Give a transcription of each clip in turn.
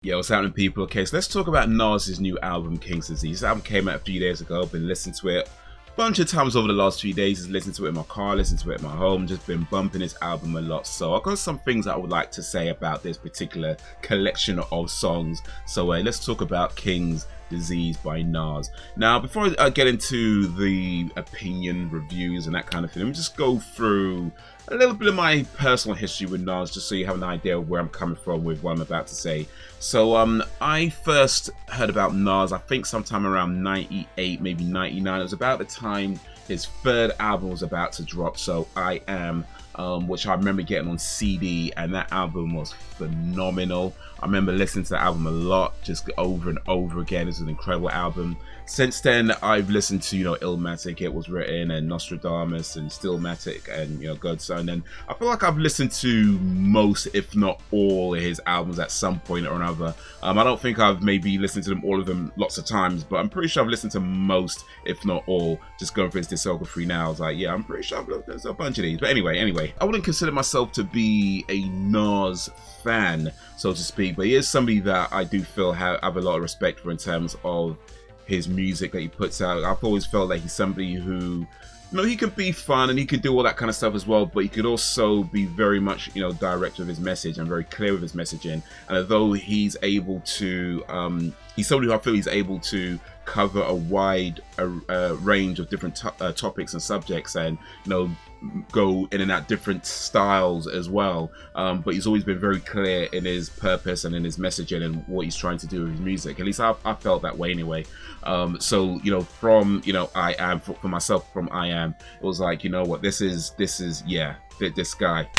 Yeah, what's happening, people? Okay, so let's talk about Nas's new album, King's Disease. This album came out a few days ago. I've been listening to it a bunch of times over the last few days. Just listening to it in my car, listening to it in my home, just been bumping this album a lot. So I've got some things that I would like to say about this particular collection of songs. So let's talk about King's Disease by Nas. Now, before I get into the opinion reviews and that kind of thing, let me just go through a little bit of my personal history with Nas, just so you have an idea of where I'm coming from with what I'm about to say. So I first heard about Nas, I think sometime around 98, maybe 99. It was about the time his third album was about to drop, So I Am, which I remember getting on CD, and that album was phenomenal. I remember listening to the album a lot, just over and over again. It's an incredible album. Since then, I've listened to, Illmatic, It Was Written, and Nostradamus, and Stillmatic, and, Godson. And I feel like I've listened to most, if not all, of his albums at some point or another. I don't think I've maybe listened to them, all of them, lots of times, but I'm pretty sure I've listened to most, if not all. Just going through his discography now, I was like, yeah, I'm pretty sure I've listened to a bunch of these. But anyway, I wouldn't consider myself to be a Nas fan, so to speak, but he is somebody that I do feel have a lot of respect for in terms of his music that he puts out. I've always felt like he's somebody who, he can be fun and he can do all that kind of stuff as well, but he could also be very much, direct with his message and very clear with his messaging. And although he's able to, he's somebody who I feel he's able to cover a wide range of different topics and subjects, and go in and out different styles as well, but he's always been very clear in his purpose and in his messaging and what he's trying to do with his music. At least I felt that way anyway. So from I Am, for myself, from I Am, it was like, what, this is yeah, this guy.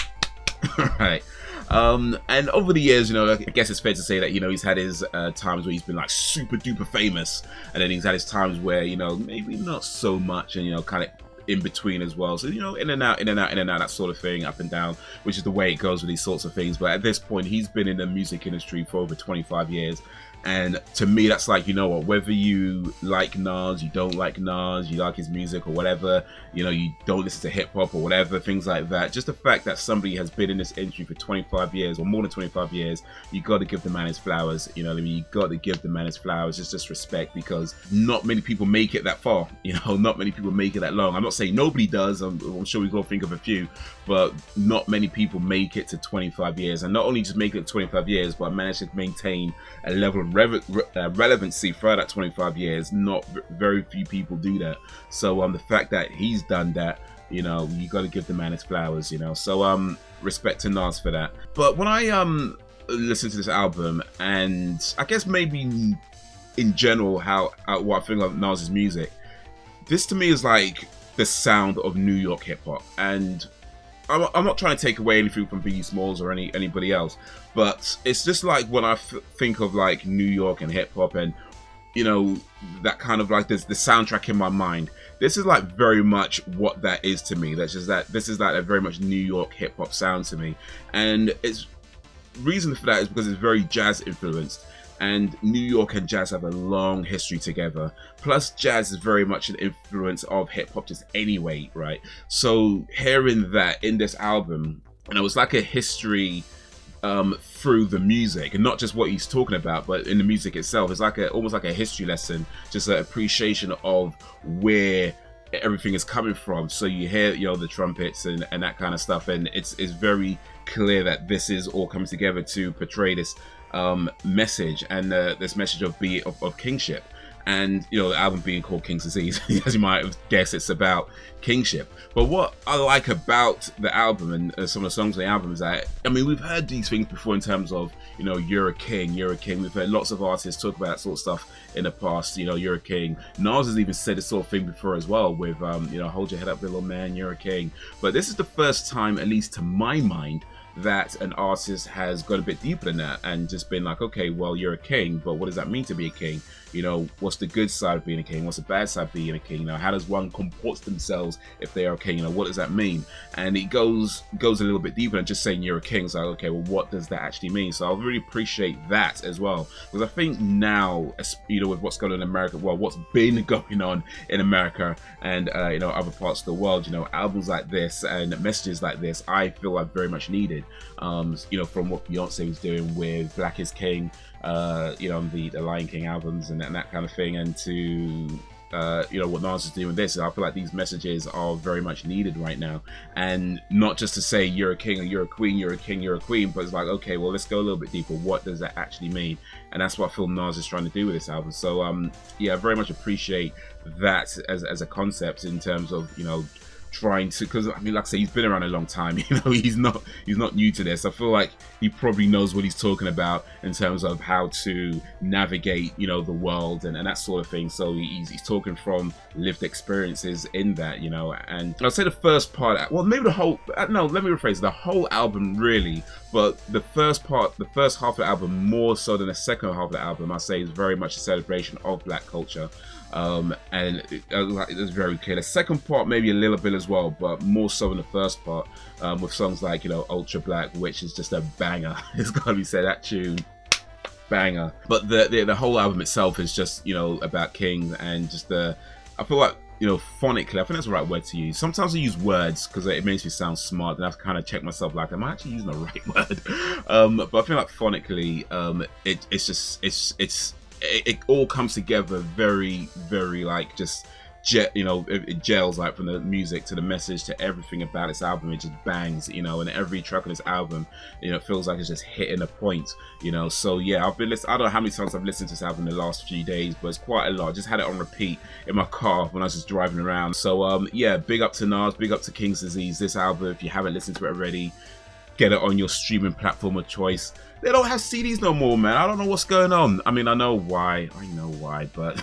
Right. And over the years, I guess it's fair to say that, he's had his times where he's been like super duper famous, and then he's had his times where, maybe not so much, and, kind of in between as well. So, in and out, that sort of thing, up and down, which is the way it goes with these sorts of things. But at this point, he's been in the music industry for over 25 years. And to me, that's like, what, whether you like Nas, you don't like Nas, you like his music or whatever, you don't listen to hip hop or whatever, things like that. Just the fact that somebody has been in this industry for 25 years or more than 25 years, you got to give the man his flowers. You know what I mean? You got to give the man his flowers. It's just respect, because not many people make it that far. Not many people make it that long. I'm not saying nobody does. I'm sure we can all think of a few, but not many people make it to 25 years. And not only just make it to 25 years, but manage to maintain a level of relevancy for that 25 years. Not very few people do that. So the fact that he's done that, you got to give the man his flowers. So respect to Nas for that. But when I listen to this album, and I guess maybe in general what I think of Nas's music, this to me is like the sound of New York hip hop. And I'm not trying to take away anything from Biggie Smalls or anybody else, but it's just like when I think of like New York and hip hop, and that kind of like the soundtrack in my mind. This is like very much what that is to me. That's just that this is like a very much New York hip hop sound to me, and it's reason for that is because it's very jazz influenced. And New York and jazz have a long history together. Plus, jazz is very much an influence of hip-hop just anyway, right? So hearing that in this album, and it was like a history through the music, and not just what he's talking about, but in the music itself. It's like almost like a history lesson, just an appreciation of where everything is coming from. So you hear, the trumpets and that kind of stuff, and it's very clear that this is all coming together to portray this message, and this message of kingship. And the album being called King's Disease, as you might have guessed, it's about kingship. But what I like about the album and some of the songs on the album is that, we've heard these things before in terms of, you're a king. We've heard lots of artists talk about that sort of stuff in the past. You're a king. Nas has even said this sort of thing before as well, with hold your head up, little man, you're a king. But this is the first time, at least to my mind, that an artist has gone a bit deeper than that and just been like, okay, well, you're a king, but what does that mean to be a king? What's the good side of being a king? What's the bad side of being a king? How does one comport themselves if they are a king? What does that mean? And it goes a little bit deeper than just saying you're a king. So, okay, well, what does that actually mean? So I really appreciate that as well, because I think now, with what's going on in America, well, what's been going on in America and other parts of the world, albums like this and messages like this, I feel are very much needed. From what Beyonce was doing with Black is King, you know, on the Lion King albums and that kind of thing, and to you know, what Nas is doing with this. I feel like these messages are very much needed right now, and not just to say you're a king or you're a queen, you're a king, you're a queen, but it's like, okay, well, let's go a little bit deeper. What does that actually mean? And that's what I feel Nas is trying to do with this album. So yeah, I very much appreciate that as a concept, in terms of, you know, trying to, because I mean, like I say, he's been around a long time, you know, he's not new to this. I feel like he probably knows what he's talking about in terms of how to navigate, you know, the world and that sort of thing. So he's talking from lived experiences in that, you know. And I'll say the first part, well, maybe the whole, no, let me rephrase, the whole album really, but the first part, the first half of the album, more so than the second half of the album, I say, is very much a celebration of Black culture. And it's very clear. The second part maybe a little bit as well, but more so in the first part, with songs like, you know, Ultra Black, which is just a banger. It's gotta be said, that tune, banger. But the whole album itself is just, you know, about King, and just I feel like, you know, phonically, I think that's the right word to use. Sometimes I use words because it makes me sound smart, and I have to kind of check myself, like, am I actually using the right word? But I feel like phonically, it all comes together very, very, like, just you know, it gels, like, from the music to the message to everything about this album. It just bangs, you know, and every track on this album, you know, it feels like it's just hitting a point, you know. So yeah, I've been listening, I don't know how many times I've listened to this album in the last few days, but it's quite a lot. I just had it on repeat in my car when I was just driving around. So yeah, big up to Nas, big up to King's Disease. This album, if you haven't listened to it already, get it on your streaming platform of choice. They don't have CDs no more, man. I don't know what's going on. I mean, I know why, but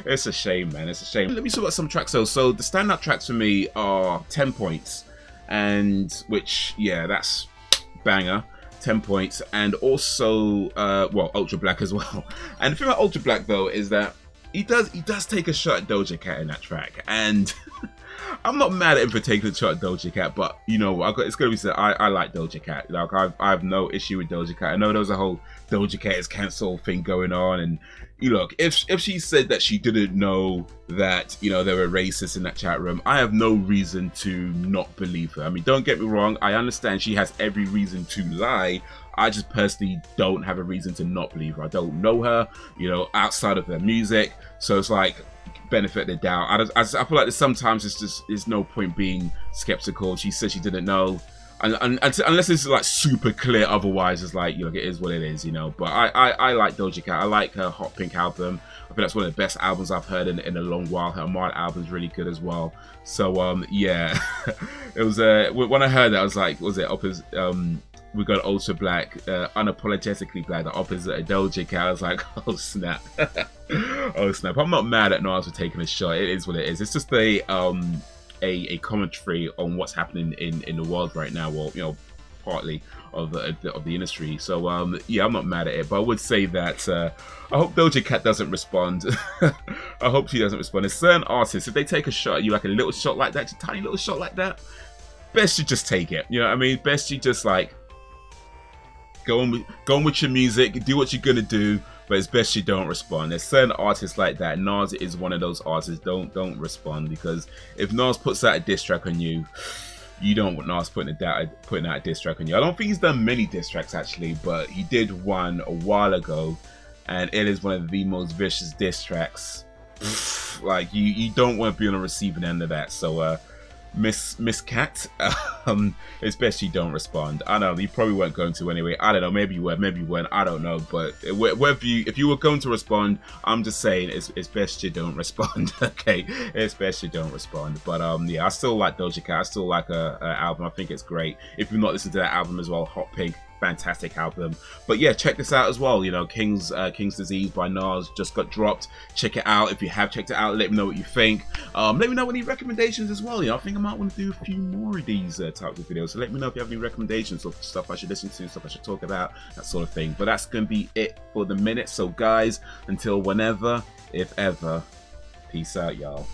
it's a shame, man. It's a shame. Let me talk about some tracks though. So the standout tracks for me are 10 points, and which, yeah, that's banger. 10 points, and also well, Ultra Black as well. And the thing about Ultra Black though is that he does take a shot at Doja Cat in that track, and I'm not mad at him for taking a shot at Doja Cat, but you know, it's gonna be said, I like Doja Cat. Like, I have no issue with Doja Cat. I know there was a whole Doja Cat is cancelled thing going on, and you look, if she said that she didn't know that, you know, there were racists in that chat room, I have no reason to not believe her. I mean, don't get me wrong, I understand she has every reason to lie. I just personally don't have a reason to not believe her. I don't know her, you know, outside of her music, so it's like, benefit of the doubt. I feel like sometimes there's no point being skeptical. She said she didn't know, and unless it's like super clear otherwise, it's like, you know, it is what it is, you know. But I like Doja Cat. I like her Hot Pink album. I think that's one of the best albums I've heard in a long while. Her Mad album's really good as well. So yeah, it was when I heard that, I was like, was it we got Ultra Black, unapologetically black, the opposite of Doja Cat. I was like, oh snap. Oh snap. I'm not mad at Nas for taking a shot. It is what it is. It's just a commentary on what's happening in the world right now, or, you know, partly of the industry. So yeah, I'm not mad at it, but I would say that I hope Doja Cat doesn't respond. I hope she doesn't respond. There's certain artists, if they take a shot at you, like a little shot like that, just a tiny little shot like that, best you just take it. You know what I mean? Best you just, like, go on with your music, do what you're gonna do, but it's best you don't respond. There's certain artists like that. Nas is one of those artists. Don't respond, because if Nas puts out a diss track on you, you don't want Nas putting out a diss track on you. I don't think he's done many diss tracks actually, but he did one a while ago, and it is one of the most vicious diss tracks. Like, you don't want to be on the receiving end of that. So Miss Cat, it's best you don't respond. I know you probably weren't going to anyway. I don't know, maybe you were, maybe you weren't, I don't know. But if you were going to respond, I'm just saying it's best you don't respond. Okay, it's best you don't respond. But yeah, I still like Doja Cat. I still like her album. I think it's great. If you've not listened to that album as well, Hot Pink, fantastic album. But yeah, check this out as well. You know, King's Disease by Nas just got dropped. Check it out. If you have checked it out, let me know what you think. Let me know any recommendations as well. You know, I think I might want to do a few more of these types of videos. So let me know if you have any recommendations of stuff I should listen to, stuff I should talk about, that sort of thing. But that's gonna be it for the minute. So guys, until whenever, if ever, peace out, y'all.